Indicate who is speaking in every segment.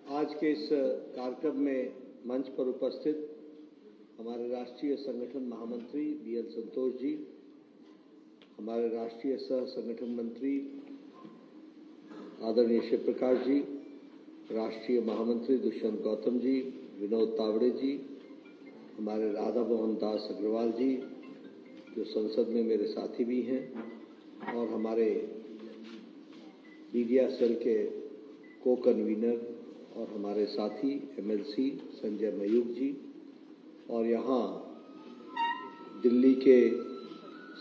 Speaker 1: आज के इस कार्यक्रम में मंच पर उपस्थित हमारे राष्ट्रीय संगठन महामंत्री BL संतोष जी, हमारे राष्ट्रीय सह संगठन मंत्री आदरणीय शिव प्रकाश जी, राष्ट्रीय महामंत्री दुष्यंत गौतम जी, विनोद तावड़े जी, हमारे राधा मोहन दास अग्रवाल जी जो संसद में मेरे साथी भी हैं, और हमारे मीडिया सेल के को कन्वीनर और हमारे साथी MLC संजय मयूख जी, और यहाँ दिल्ली के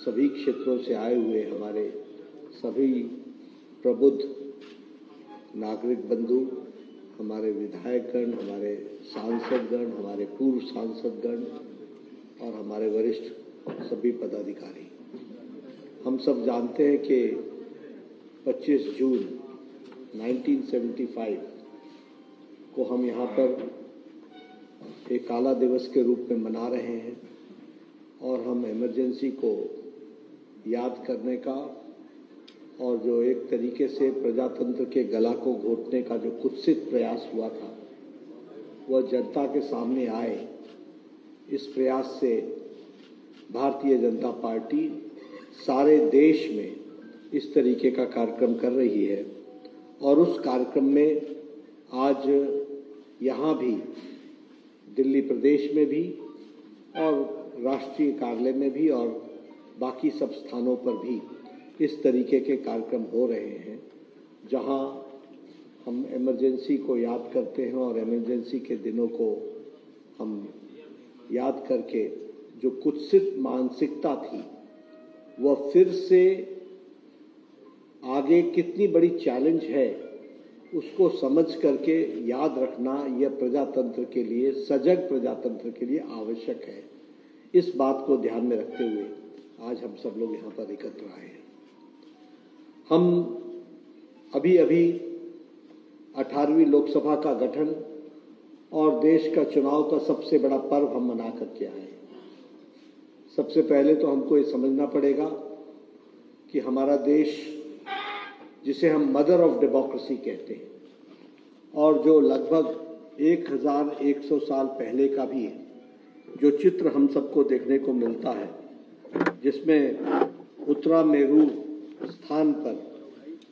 Speaker 1: सभी क्षेत्रों से आए हुए हमारे सभी प्रबुद्ध नागरिक बंधु, हमारे विधायकगण, हमारे सांसदगण, हमारे पूर्व सांसदगण और हमारे वरिष्ठ सभी पदाधिकारी। हम सब जानते हैं कि 25 जून 1975 को हम यहाँ पर एक काला दिवस के रूप में मना रहे हैं, और हम इमरजेंसी को याद करने का और जो एक तरीके से प्रजातंत्र के गला को घोटने का जो कुत्सित प्रयास हुआ था वह जनता के सामने आए। इस प्रयास से भारतीय जनता पार्टी सारे देश में इस तरीके का कार्यक्रम कर रही है, और उस कार्यक्रम में आज यहाँ भी दिल्ली प्रदेश में भी और राष्ट्रीय कार्यालय में भी और बाकी सब स्थानों पर भी इस तरीके के कार्यक्रम हो रहे हैं, जहाँ हम इमरजेंसी को याद करते हैं और इमरजेंसी के दिनों को हम याद करके जो कुत्सित मानसिकता थी वह फिर से आगे कितनी बड़ी चैलेंज है उसको समझ करके याद रखना यह प्रजातंत्र के लिए, सजग प्रजातंत्र के लिए आवश्यक है। इस बात को ध्यान में रखते हुए आज हम सब लोग यहाँ पर एकत्र आए हैं। हम अभी 18वीं लोकसभा का गठन और देश का चुनाव का सबसे बड़ा पर्व हम मना करके आए हैं। सबसे पहले तो हमको ये समझना पड़ेगा कि हमारा देश, जिसे हम मदर ऑफ डेमोक्रेसी कहते हैं, और जो लगभग 1100 साल पहले का भी है, जो चित्र हम सबको देखने को मिलता है, जिसमें उत्तरा मेरू स्थान पर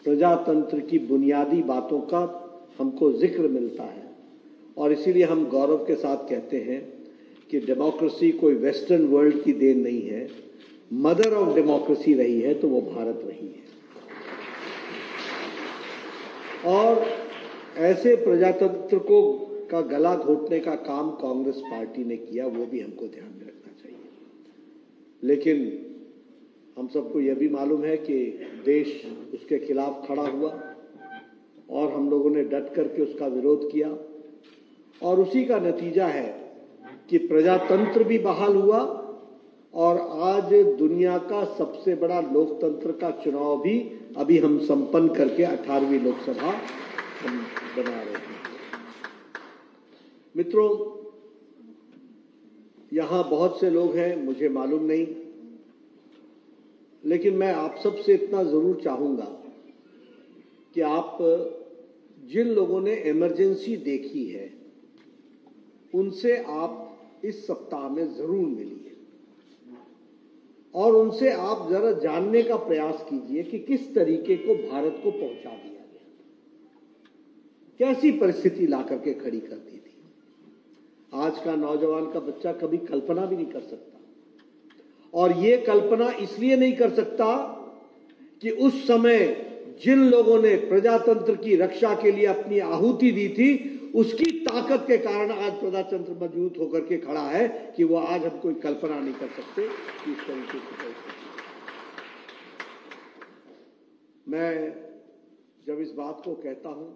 Speaker 1: प्रजातंत्र की बुनियादी बातों का हमको जिक्र मिलता है, और इसीलिए हम गौरव के साथ कहते हैं कि डेमोक्रेसी कोई वेस्टर्न वर्ल्ड की देन नहीं है, मदर ऑफ डेमोक्रेसी रही है तो वो भारत रही है। और ऐसे प्रजातंत्र को का गला घोटने का काम कांग्रेस पार्टी ने किया, वो भी हमको ध्यान में रखना चाहिए। लेकिन हम सबको यह भी मालूम है कि देश उसके खिलाफ खड़ा हुआ और हम लोगों ने डट करके उसका विरोध किया, और उसी का नतीजा है कि प्रजातंत्र भी बहाल हुआ, और आज दुनिया का सबसे बड़ा लोकतंत्र का चुनाव भी अभी हम संपन्न करके 18वीं लोकसभा हम बना रहे हैं। मित्रों, यहाँ बहुत से लोग हैं, मुझे मालूम नहीं, लेकिन मैं आप सब से इतना जरूर चाहूंगा कि आप जिन लोगों ने इमरजेंसी देखी है उनसे आप इस सप्ताह में जरूर मिलिए, और उनसे आप जरा जानने का प्रयास कीजिए कि किस तरीके को भारत को पहुंचा दिया गया, कैसी परिस्थिति ला करके खड़ी कर दी थी। आज का नौजवान का बच्चा कभी कल्पना भी नहीं कर सकता, और ये कल्पना इसलिए नहीं कर सकता कि उस समय जिन लोगों ने प्रजातंत्र की रक्षा के लिए अपनी आहुति दी थी, उसकी ताकत के कारण आज प्रजातंत्र मजबूत होकर के खड़ा है, कि वो आज हम कोई कल्पना नहीं कर सकते कि इस तरीके से। मैं जब इस बात को कहता हूं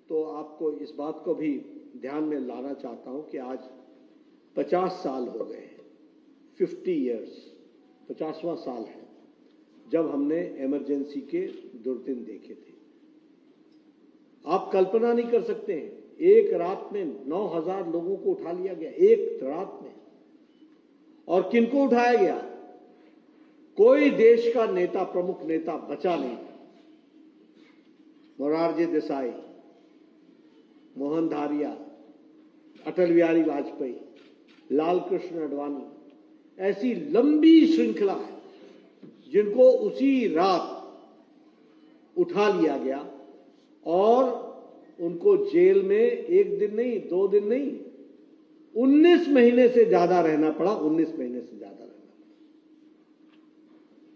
Speaker 1: तो आपको इस बात को भी ध्यान में लाना चाहता हूं कि आज 50 साल हो गए हैं, 50 इयर्स, 50वां साल है जब हमने इमरजेंसी के दुर्दिन देखे थे। आप कल्पना नहीं कर सकते हैं, एक रात में 9000 लोगों को उठा लिया गया, एक रात में। और किनको उठाया गया? कोई देश का नेता, प्रमुख नेता बचा नहीं था। मोरारजी देसाई, मोहन धारिया, अटल बिहारी वाजपेयी, लाल कृष्ण आडवाणी, ऐसी लंबी श्रृंखला है जिनको उसी रात उठा लिया गया और उनको जेल में 1 दिन नहीं, 2 दिन नहीं, 19 महीने से ज्यादा रहना पड़ा। 19 महीने से ज्यादा रहना पड़ा।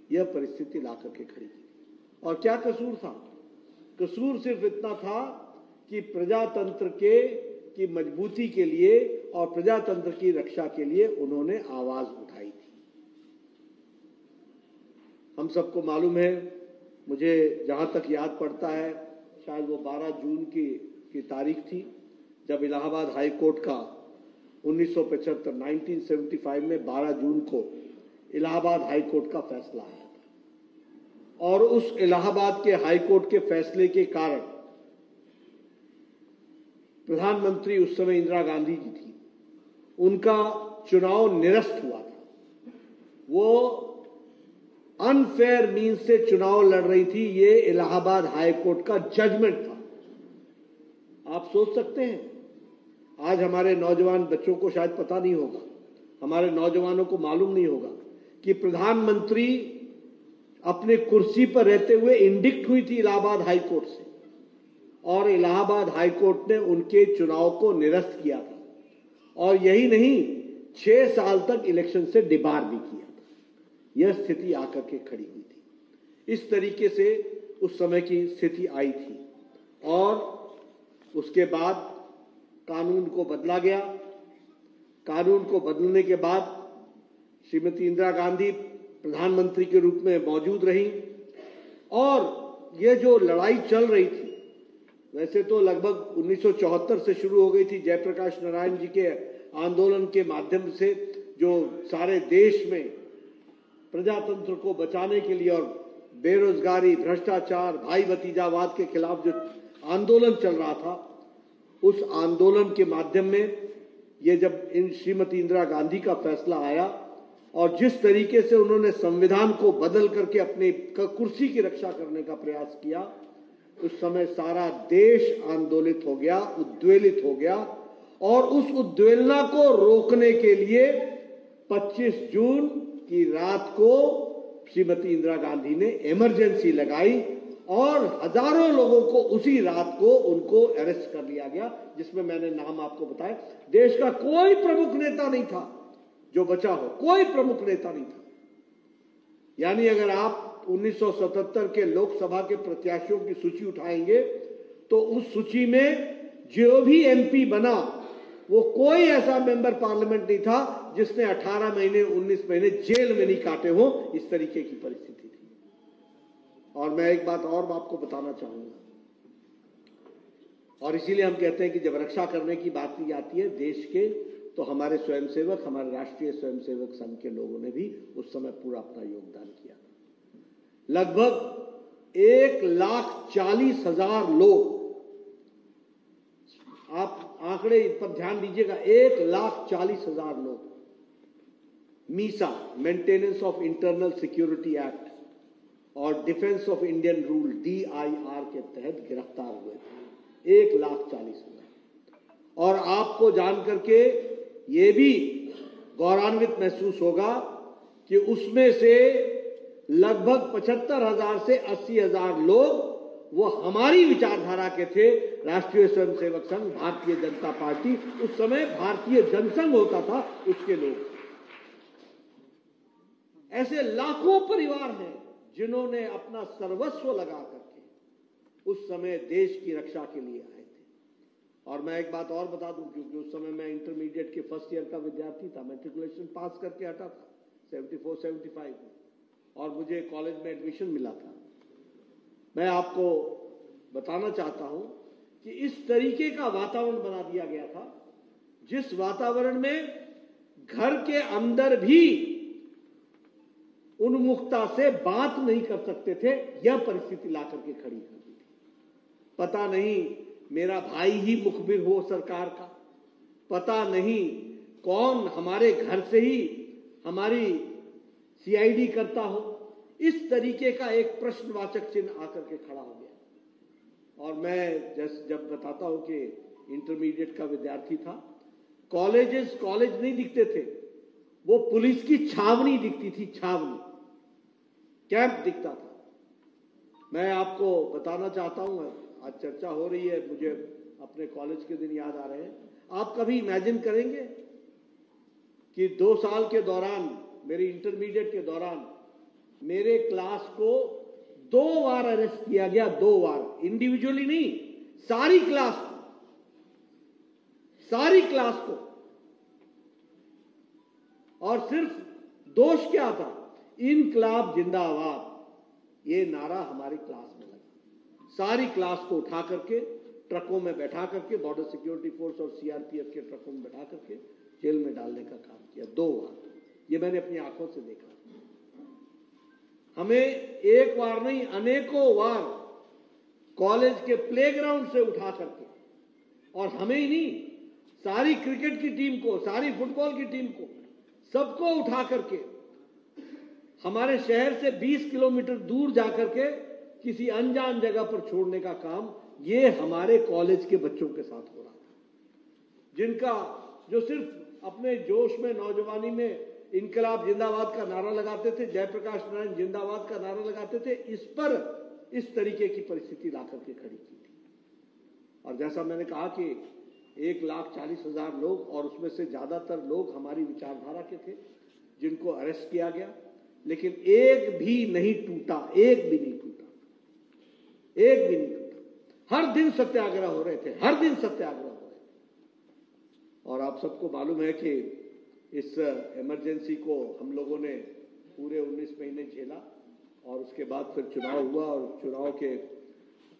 Speaker 1: यह परिस्थिति लाकर के खड़ी की। और क्या कसूर था? कसूर सिर्फ इतना था कि प्रजातंत्र की मजबूती के लिए और प्रजातंत्र की रक्षा के लिए उन्होंने आवाज उठाई थी। हम सबको मालूम है, मुझे जहां तक याद पड़ता है, शायद वो 12 जून की तारीख थी जब इलाहाबाद हाई कोर्ट का 1975 में 12 जून को इलाहाबाद हाई कोर्ट का फैसला आया था। और उस इलाहाबाद के हाई कोर्ट के फैसले के कारण प्रधानमंत्री उस समय इंदिरा गांधी जी थी, उनका चुनाव निरस्त हुआ था। वो अनफेयर मीन्स से चुनाव लड़ रही थी। ये इलाहाबाद हाई कोर्ट का जजमेंट था। आप सोच सकते हैं, आज हमारे नौजवान बच्चों को शायद पता नहीं होगा, हमारे नौजवानों को मालूम नहीं होगा कि प्रधानमंत्री अपने कुर्सी पर रहते हुए इंडिक्ट हुई थी इलाहाबाद हाई कोर्ट से, और इलाहाबाद हाई कोर्ट ने उनके चुनाव को निरस्त किया था। और यही नहीं, 6 साल तक इलेक्शन से डिबार भी किया था। यह स्थिति आकर के खड़ी हुई थी। इस तरीके से उस समय की स्थिति आई थी। और उसके बाद कानून को बदला गया। कानून को बदलने के बाद श्रीमती इंदिरा गांधी प्रधानमंत्री के रूप में मौजूद रही। और यह जो लड़ाई चल रही थी, वैसे तो लगभग 1974 से शुरू हो गई थी, जयप्रकाश नारायण जी के आंदोलन के माध्यम से, जो सारे देश में प्रजातंत्र को बचाने के लिए और बेरोजगारी, भ्रष्टाचार, भाई भतीजावाद के खिलाफ जो आंदोलन चल रहा था, उस आंदोलन के माध्यम में ये जब श्रीमती इंदिरा गांधी का फैसला आया और जिस तरीके से उन्होंने संविधान को बदल करके अपनी कुर्सी की रक्षा करने का प्रयास किया, उस समय सारा देश आंदोलित हो गया, उद्वेलित हो गया। और उस उद्वेलना को रोकने के लिए 25 जून की रात को श्रीमती इंदिरा गांधी ने इमरजेंसी लगाई और हजारों लोगों को उसी रात को उनको अरेस्ट कर लिया गया, जिसमें मैंने नाम आपको बताया। देश का कोई प्रमुख नेता नहीं था जो बचा हो, कोई प्रमुख नेता नहीं था। यानी अगर आप 1977 के लोकसभा के प्रत्याशियों की सूची उठाएंगे तो उस सूची में जो भी एमपी बना, वो कोई ऐसा मेंबर पार्लियामेंट नहीं था जिसने 18 महीने 19 महीने जेल में नहीं काटे हो। इस तरीके की परिस्थिति थी। और मैं एक बात और आपको बताना चाहूंगा, और इसीलिए हम कहते हैं कि जब रक्षा करने की बात की जाती है देश के, तो हमारे स्वयंसेवक, हमारे राष्ट्रीय स्वयंसेवक संघ के लोगों ने भी उस समय पूरा अपना योगदान किया। लगभग 1,40,000 लोग, आप आंकड़े पर ध्यान दीजिएगा, 1,40,000 लोग MISA, maintenance of internal security act और defence of Indian rule, DIR के तहत गिरफ्तार हुए थे। 1,40,000। और आपको जान करके ये भी गौरवान्वित महसूस होगा कि उसमें से लगभग 75,000 से 80,000 लोग वो हमारी विचारधारा के थे। राष्ट्रीय स्वयंसेवक संघ, भारतीय जनता पार्टी, उस समय भारतीय जनसंघ होता था, उसके लोग। ऐसे लाखों परिवार हैं जिन्होंने अपना सर्वस्व लगा करके उस समय देश की रक्षा के लिए आए थे। और मैं एक बात और बता दूं, क्योंकि उस समय मैं इंटरमीडिएट के फर्स्ट ईयर का विद्यार्थी था, मैट्रिकुलेशन पास करके हटा था 74-75 में, और मुझे कॉलेज में एडमिशन मिला था। मैं आपको बताना चाहता हूं कि इस तरीके का वातावरण बना दिया गया था, जिस वातावरण में घर के अंदर भी उन्मुखता से बात नहीं कर सकते थे। यह परिस्थिति लाकर के खड़ी कर दी थी। पता नहीं मेरा भाई ही मुखबिर हो सरकार का, पता नहीं कौन हमारे घर से ही हमारी CID करता हो। इस तरीके का एक प्रश्नवाचक चिन्ह आकर के खड़ा हो गया। और मैं जब बताता हूं कि इंटरमीडिएट का विद्यार्थी था। कॉलेज नहीं दिखते थे, वो पुलिस की छावनी दिखती थी, छावनी, कैंप दिखता था। मैं आपको बताना चाहता हूं, आज चर्चा हो रही है, मुझे अपने कॉलेज के दिन याद आ रहे हैं। आप कभी इमेजिन करेंगे कि 2 साल के दौरान, मेरी इंटरमीडिएट के दौरान, मेरे क्लास को 2 बार अरेस्ट किया गया, 2 बार, इंडिविजुअली नहीं, सारी क्लास को। और सिर्फ दोष क्या था? इनकलाब जिंदाबाद, ये नारा हमारी क्लास में लगा। सारी क्लास को उठा करके ट्रकों में बैठा करके, बॉर्डर सिक्योरिटी फोर्स और सीआरपीएफ के ट्रकों में बैठा करके जेल में डालने का काम किया, 2 बार। ये मैंने अपनी आंखों से देखा। हमें एक बार नहीं, अनेकों बार कॉलेज के प्लेग्राउंड से उठा करके, और हमें ही नहीं, सारी क्रिकेट की टीम को, सारी फुटबॉल की टीम को, सबको उठा करके हमारे शहर से 20 किलोमीटर दूर जाकर के किसी अनजान जगह पर छोड़ने का काम ये हमारे कॉलेज के बच्चों के साथ हो रहा था, जो सिर्फ अपने जोश में, नौजवानी में इनकलाब जिंदाबाद का नारा लगाते थे, जयप्रकाश नारायण जिंदाबाद का नारा लगाते थे, इस पर इस तरीके की परिस्थिति ला करके खड़ी की थी। और जैसा मैंने कहा कि 1,40,000 लोग, और उसमें से ज्यादातर लोग हमारी विचारधारा के थे, जिनको अरेस्ट किया गया, लेकिन एक भी नहीं टूटा। हर दिन सत्याग्रह हो रहे थे, और आप सबको मालूम है कि इस इमरजेंसी को हम लोगों ने पूरे 19 महीने झेला, और उसके बाद फिर चुनाव हुआ,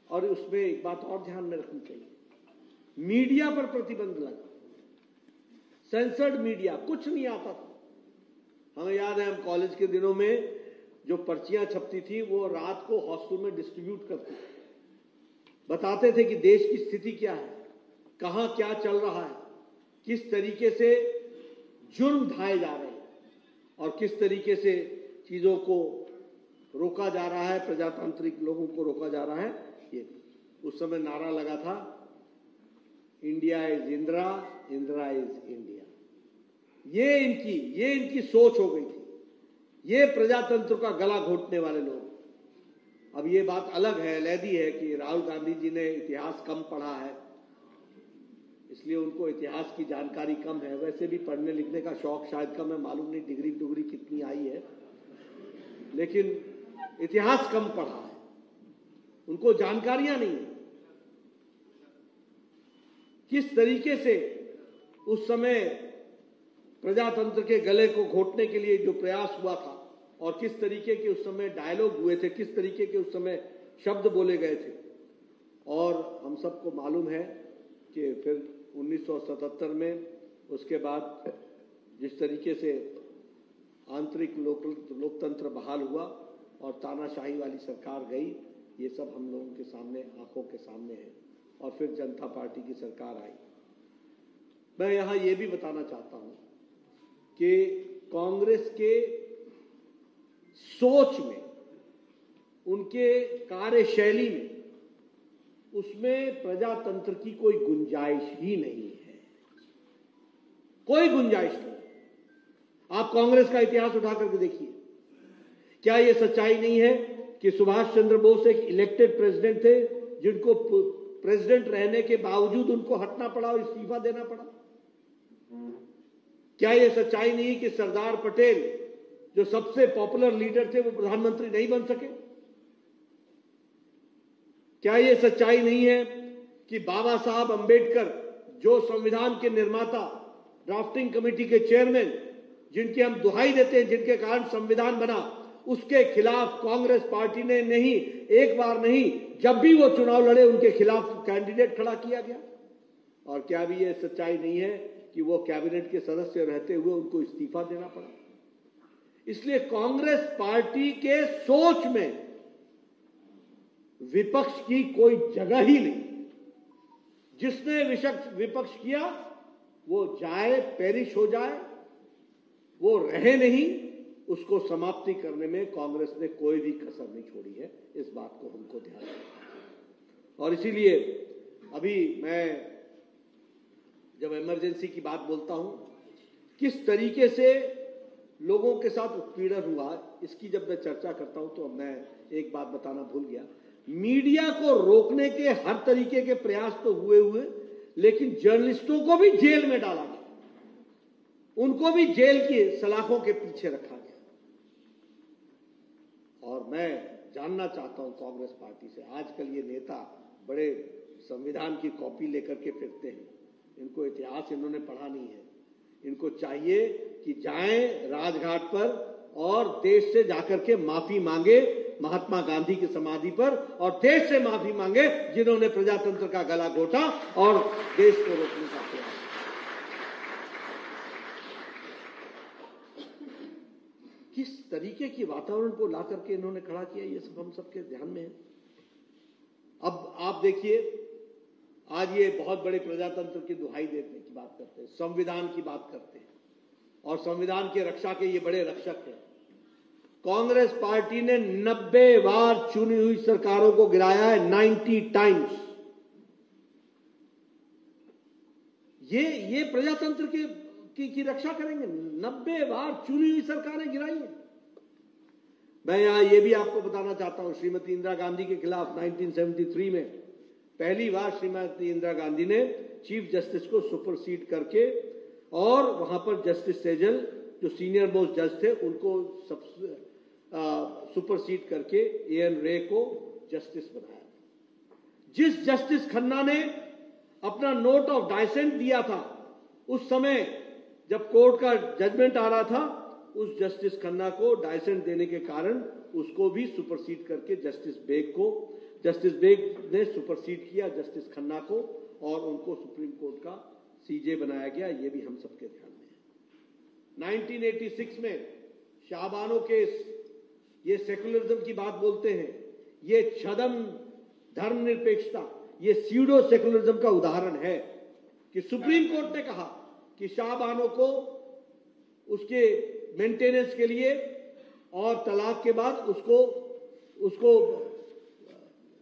Speaker 1: और उसमें एक बात और ध्यान में रखनी चाहिए, मीडिया पर प्रतिबंध लगा, सेंसर्ड मीडिया, कुछ नहीं आता था। हमें याद है, हम कॉलेज के दिनों में जो पर्चियां छपती थी वो रात को हॉस्टल में डिस्ट्रीब्यूट करते थे, बताते थे कि देश की स्थिति क्या है, कहां क्या चल रहा है, किस तरीके से जुर्म ढाए जा रहे हैं, और किस तरीके से चीजों को रोका जा रहा है, प्रजातांत्रिक लोगों को रोका जा रहा है। ये उस समय नारा लगा था, India is Indira, Indira is India. ये इनकी सोच हो गई थी, ये प्रजातंत्र का गला घोटने वाले लोग। अब ये बात अलग है, अलहदी है कि राहुल गांधी जी ने इतिहास कम पढ़ा है, इसलिए उनको इतिहास की जानकारी कम है। वैसे भी पढ़ने लिखने का शौक शायद कम है, मालूम नहीं डिग्री कितनी आई है, लेकिन इतिहास कम पढ़ा है, उनको जानकारियां नहीं है किस तरीके से उस समय प्रजातंत्र के गले को घोटने के लिए जो प्रयास हुआ था, और किस तरीके के उस समय डायलॉग हुए थे, किस तरीके के उस समय शब्द बोले गए थे। और हम सबको मालूम है कि फिर 1977 में उसके बाद जिस तरीके से आंतरिक लोकतंत्र बहाल हुआ और तानाशाही वाली सरकार गई, ये सब हम लोगों के सामने, आंखों के सामने है। और फिर जनता पार्टी की सरकार आई। मैं यहां ये भी बताना चाहता हूं कि कांग्रेस के सोच में, उनके कार्यशैली में, उसमें प्रजातंत्र की कोई गुंजाइश ही नहीं है, कोई गुंजाइश नहीं। आप कांग्रेस का इतिहास उठा करके देखिए, क्या यह सच्चाई नहीं है कि सुभाष चंद्र बोस एक इलेक्टेड प्रेसिडेंट थे, जिनको प्रेसिडेंट रहने के बावजूद उनको हटना पड़ा और इस्तीफा देना पड़ा? क्या यह सच्चाई नहीं है कि सरदार पटेल, जो सबसे पॉपुलर लीडर थे, वो प्रधानमंत्री नहीं बन सके? क्या यह सच्चाई नहीं है कि बाबा साहब अंबेडकर, जो संविधान के निर्माता, ड्राफ्टिंग कमेटी के चेयरमैन, जिनकी हम दुहाई देते हैं, जिनके कारण संविधान बना, उसके खिलाफ कांग्रेस पार्टी ने नहीं, एक बार नहीं, जब भी वो चुनाव लड़े उनके खिलाफ कैंडिडेट खड़ा किया गया? और क्या भी यह सच्चाई नहीं है कि वो कैबिनेट के सदस्य रहते हुए उनको इस्तीफा देना पड़ा? इसलिए कांग्रेस पार्टी के सोच में विपक्ष की कोई जगह ही नहीं। जिसने विपक्ष किया वो जाए, पेरिश हो जाए, वो रहे नहीं, उसको समाप्ति करने में कांग्रेस ने कोई भी कसर नहीं छोड़ी है। इस बात को हमको ध्यान रखना है। और इसीलिए अभी मैं जब इमरजेंसी की बात बोलता हूं, किस तरीके से लोगों के साथ उत्पीड़न हुआ, इसकी जब मैं चर्चा करता हूं तो मैं एक बात बताना भूल गया। मीडिया को रोकने के हर तरीके के प्रयास तो हुए, लेकिन जर्नलिस्टों को भी जेल में डाला गया, उनको भी जेल की सलाखों के पीछे रखा गया। और मैं जानना चाहता हूं कांग्रेस पार्टी से, आजकल ये नेता बड़े संविधान की कॉपी लेकर के फिरते हैं, इनको इतिहास इन्होंने पढ़ा नहीं है। इनको चाहिए कि जाएं राजघाट पर और देश से जाकर के माफी मांगे महात्मा गांधी की समाधि पर, और देश से माफी मांगे जिन्होंने प्रजातंत्र का गला घोटा और देश को रोकने का प्रयास। किस तरीके की वातावरण को ला करके इन्होंने खड़ा किया, ये सब हम सबके ध्यान में है। अब आप देखिए, आज ये बहुत बड़े प्रजातंत्र की दुहाई देने की बात करते हैं, संविधान की बात करते हैं, और संविधान की रक्षा के ये बड़े रक्षक हैं। कांग्रेस पार्टी ने 90 बार चुनी हुई सरकारों को गिराया है, 90 टाइम्स। ये प्रजातंत्र की रक्षा करेंगे? 90 बार चुनी हुई सरकारें गिराई हैं। मैं यहां ये भी आपको बताना चाहता हूं, श्रीमती इंदिरा गांधी के खिलाफ 1973 में पहली बार श्रीमती इंदिरा गांधी ने चीफ जस्टिस को सुपरसीड करके, और वहां पर जस्टिस सेजल जो सीनियर मोस्ट जज थे उनको सुपरसीड करके एएन रे को जस्टिस बनाया। जिस जस्टिस खन्ना ने अपना नोट ऑफ डाइसेंट दिया था, उस समय जब कोर्ट का जजमेंट आ रहा था, उस जस्टिस खन्ना को डाइसेंट देने के कारण उसको भी सुपरसीड करके जस्टिस बेग ने सुपरसीड किया जस्टिस खन्ना को, और उनको सुप्रीम कोर्ट का सीजे बनाया गया। ये भी हम सबके ध्यान में है। 1986 में शाहबानो केस, ये सेकुलरिज्म की बात बोलते हैं, ये छदम धर्मनिरपेक्षता, ये स्यूडो सेकुलरिज्म का उदाहरण है कि सुप्रीम कोर्ट ने कहा कि शाहबानो को उसके मेंटेनेंस के लिए और तलाक के बाद उसको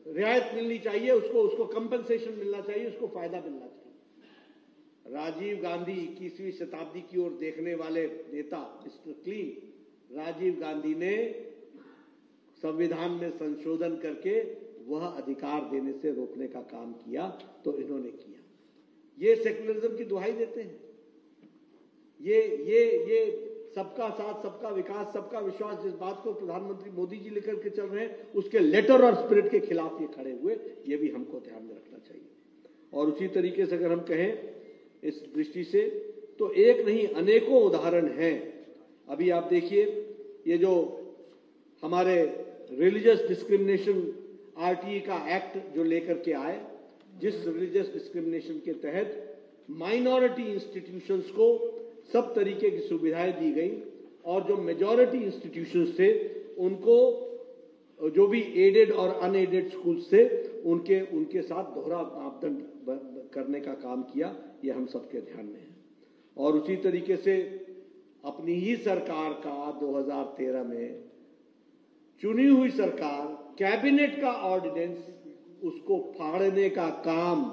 Speaker 1: रियायत मिलनी चाहिए, उसको कंपनसेशन मिलना चाहिए, उसको फायदा मिलना चाहिए। राजीव गांधी 21वीं शताब्दी की ओर देखने वाले नेता मिस्टर क्लीन राजीव गांधी ने संविधान में संशोधन करके वह अधिकार देने से रोकने का काम किया, तो इन्होंने किया। ये सेकुलरिज्म की दुहाई देते हैं। ये सबका साथ, सबका विकास, सबका विश्वास, जिस बात को प्रधानमंत्री मोदी जी लेकर के चल रहे हैं, उसके लेटर और स्पिरिट के खिलाफ ये खड़े हुए, ये भी हमको ध्यान में रखना चाहिए। और उसी तरीके से अगर हम कहें इस दृष्टि से, तो एक नहीं अनेकों उदाहरण हैं। अभी आप देखिए, ये जो हमारे रिलीजियस डिस्क्रिमिनेशन आरटीई का एक्ट जो लेकर के आए, जिस रिलीजियस डिस्क्रिमिनेशन के तहत माइनॉरिटी इंस्टीट्यूशंस को सब तरीके की सुविधाएं दी गई, और जो मेजॉरिटी इंस्टीट्यूशंस थे उनको, जो भी एडेड और अनएडेड स्कूल्स थे, उनके साथ दोहरा मापदंड करने का काम किया। ये हम सबके ध्यान में है। और उसी तरीके से अपनी ही सरकार का 2013 में चुनी हुई सरकार, कैबिनेट का ऑर्डिनेंस, उसको फाड़ने का काम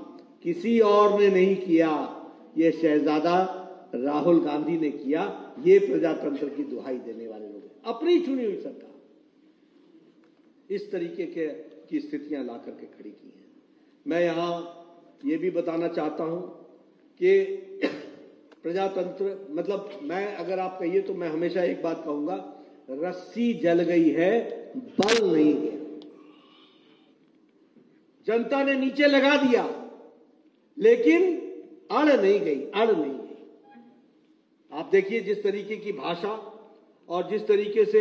Speaker 1: किसी और ने नहीं किया, ये शहजादा राहुल गांधी ने किया। ये प्रजातंत्र की दुहाई देने वाले लोग हैं, अपनी चुनी हुई सरकार इस तरीके की स्थितियां ला करके खड़ी की हैं। मैं यहां ये भी बताना चाहता हूं कि प्रजातंत्र, मतलब मैं, अगर आप कहिए तो मैं हमेशा एक बात कहूंगा, रस्सी जल गई है, बल नहीं गया। जनता ने नीचे लगा दिया, लेकिन अड़ नहीं गई। आप देखिए जिस तरीके की भाषा और जिस तरीके से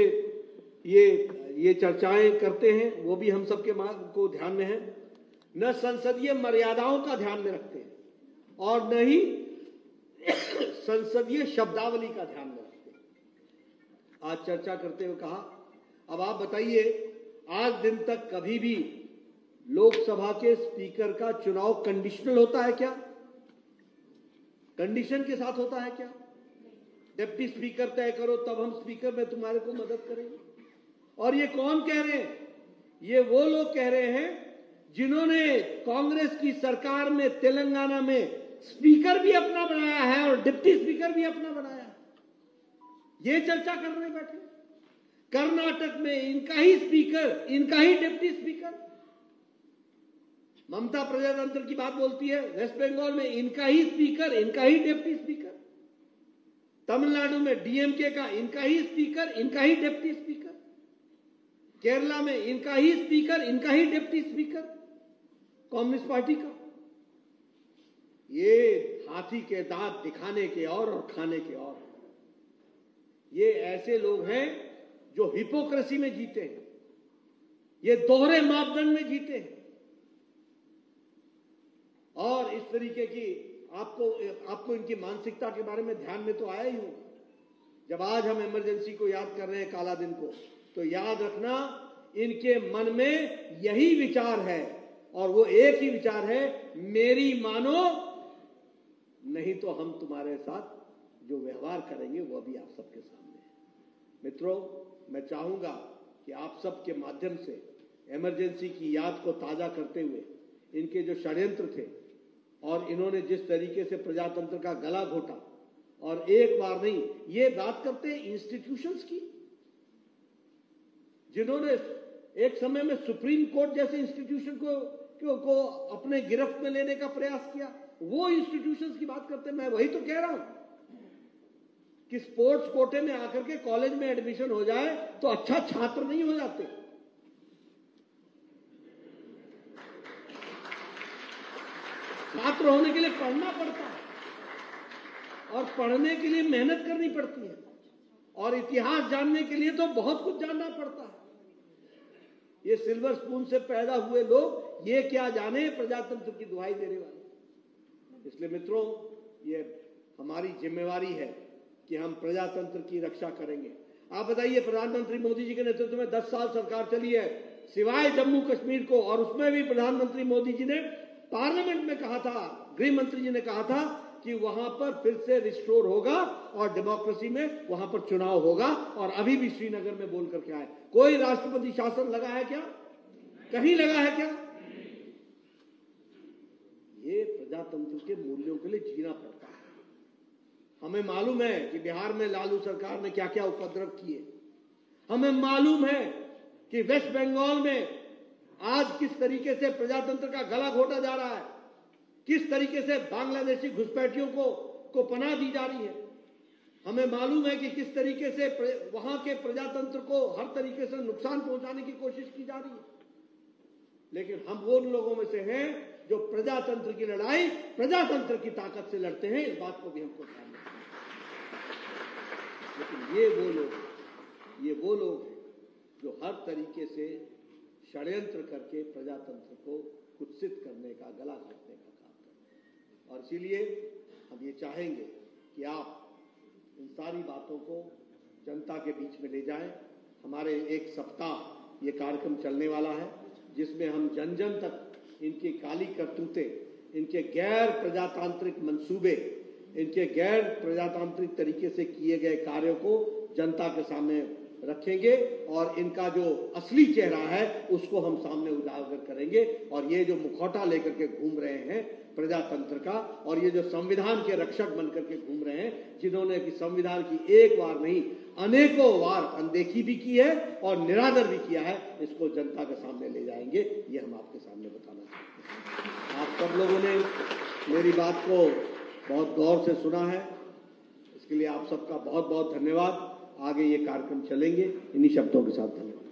Speaker 1: ये चर्चाएं करते हैं, वो भी हम सबके को ध्यान में है। न संसदीय मर्यादाओं का ध्यान में रखते हैं, और न ही संसदीय शब्दावली का ध्यान में रखते हैं। आज चर्चा करते हुए कहा, अब आप बताइए, आज दिन तक कभी भी लोकसभा के स्पीकर का चुनाव कंडीशनल होता है क्या? कंडीशन के साथ होता है क्या? डिप्टी स्पीकर तय करो, तब हम स्पीकर में तुम्हारे को मदद करेंगे। और ये कौन कह रहे हैं? ये वो लोग कह रहे हैं जिन्होंने कांग्रेस की सरकार में तेलंगाना में स्पीकर भी अपना बनाया है और डिप्टी स्पीकर भी अपना बनाया है। ये चर्चा करने बैठे। कर्नाटक में इनका ही स्पीकर, इनका ही डिप्टी स्पीकर। ममता प्रजातंत्र की बात बोलती है, वेस्ट बंगाल में इनका ही स्पीकर, इनका ही डिप्टी स्पीकर। तमिलनाडु में डीएमके का इनका ही स्पीकर, इनका ही डिप्टी स्पीकर। केरला में इनका ही स्पीकर, इनका ही डिप्टी स्पीकर कम्युनिस्ट पार्टी का। ये हाथी के दांत दिखाने के और खाने के और। ये ऐसे लोग हैं जो हिपोक्रेसी में जीते हैं, ये दोहरे मापदंड में जीते हैं। और इस तरीके की आपको इनकी मानसिकता के बारे में ध्यान में तो आया ही होगा। जब आज हम इमरजेंसी को याद कर रहे हैं, काला दिन को, तो याद रखना इनके मन में यही विचार है और वो एक ही विचार है, मेरी मानो नहीं तो हम तुम्हारे साथ जो व्यवहार करेंगे वो अभी आप सबके सामने है। मित्रों, मैं चाहूंगा कि आप सबके माध्यम से इमरजेंसी की याद को ताजा करते हुए इनके जो षड्यंत्र थे और इन्होंने जिस तरीके से प्रजातंत्र का गला घोटा, और एक बार नहीं, ये बात करते हैं इंस्टीट्यूशंस की, जिन्होंने एक समय में सुप्रीम कोर्ट जैसे इंस्टीट्यूशन को अपने गिरफ्त में लेने का प्रयास किया, वो इंस्टीट्यूशंस की बात करते हैं। मैं वही तो कह रहा हूं कि स्पोर्ट्स कोटे में आकर के कॉलेज में एडमिशन हो जाए तो अच्छा छात्र नहीं हो जाते। छात्र होने के लिए पढ़ना पड़ता है और पढ़ने के लिए मेहनत करनी पड़ती है और इतिहास जानने के लिए तो बहुत कुछ जानना पड़ता है। ये सिल्वर स्पून से पैदा हुए लोग ये क्या जाने प्रजातंत्र की दुहाई देने वाले। इसलिए मित्रों, ये हमारी जिम्मेवारी है कि हम प्रजातंत्र की रक्षा करेंगे। आप बताइए, प्रधानमंत्री मोदी जी के नेतृत्व में 10 साल सरकार चली है, सिवाय जम्मू कश्मीर को, और उसमें भी प्रधानमंत्री मोदी जी ने पार्लियामेंट में कहा था, गृह मंत्री जी ने कहा था कि वहां पर फिर से रिस्टोर होगा और डेमोक्रेसी में वहां पर चुनाव होगा। और अभी भी श्रीनगर में बोल करके आए। कोई राष्ट्रपति शासन लगा है क्या? कहीं लगा है क्या? ये प्रजातंत्र के मूल्यों के लिए जीना पड़ता है। हमें मालूम है कि बिहार में लालू सरकार ने क्या क्या उपद्रव किए। हमें मालूम है कि वेस्ट बंगाल में आज किस तरीके से प्रजातंत्र का गला घोटा जा रहा है, किस तरीके से बांग्लादेशी घुसपैठियों को पनाह दी जा रही है। हमें मालूम है कि किस तरीके से वहां के प्रजातंत्र को हर तरीके से नुकसान पहुंचाने की कोशिश की जा रही है। लेकिन हम वो लोगों में से हैं जो प्रजातंत्र की लड़ाई प्रजातंत्र की ताकत से लड़ते हैं। इस बात को भी हमको ध्यान रखना है। लेकिन ये वो लोग हैं जो हर तरीके से षड्यंत्र करके प्रजातंत्र को कुत्सित करने का, गला घोटने का काम करते हैं। और इसीलिए हम ये चाहेंगे कि आप इन सारी बातों को जनता के बीच में ले जाएं। हमारे एक सप्ताह ये कार्यक्रम चलने वाला है, जिसमें हम जन जन तक इनकी काली करतूतें, इनके गैर प्रजातांत्रिक मंसूबे, इनके गैर प्रजातांत्रिक तरीके से किए गए कार्यों को जनता के सामने रखेंगे और इनका जो असली चेहरा है उसको हम सामने उजागर करेंगे। और ये जो मुखौटा लेकर के घूम रहे हैं प्रजातंत्र का, और ये जो संविधान के रक्षक बनकर के घूम रहे हैं, जिन्होंने कि संविधान की एक बार नहीं अनेकों बार अनदेखी भी की है और निरादर भी किया है, इसको जनता के सामने ले जाएंगे। ये हम आपके सामने बताना चाहते हैं। आप सब लोगों ने मेरी बात को बहुत गौर से सुना है, इसके लिए आप सबका बहुत बहुत धन्यवाद। आगे ये कार्यक्रम चलेंगे। इन्हीं शब्दों के साथ धन्यवाद।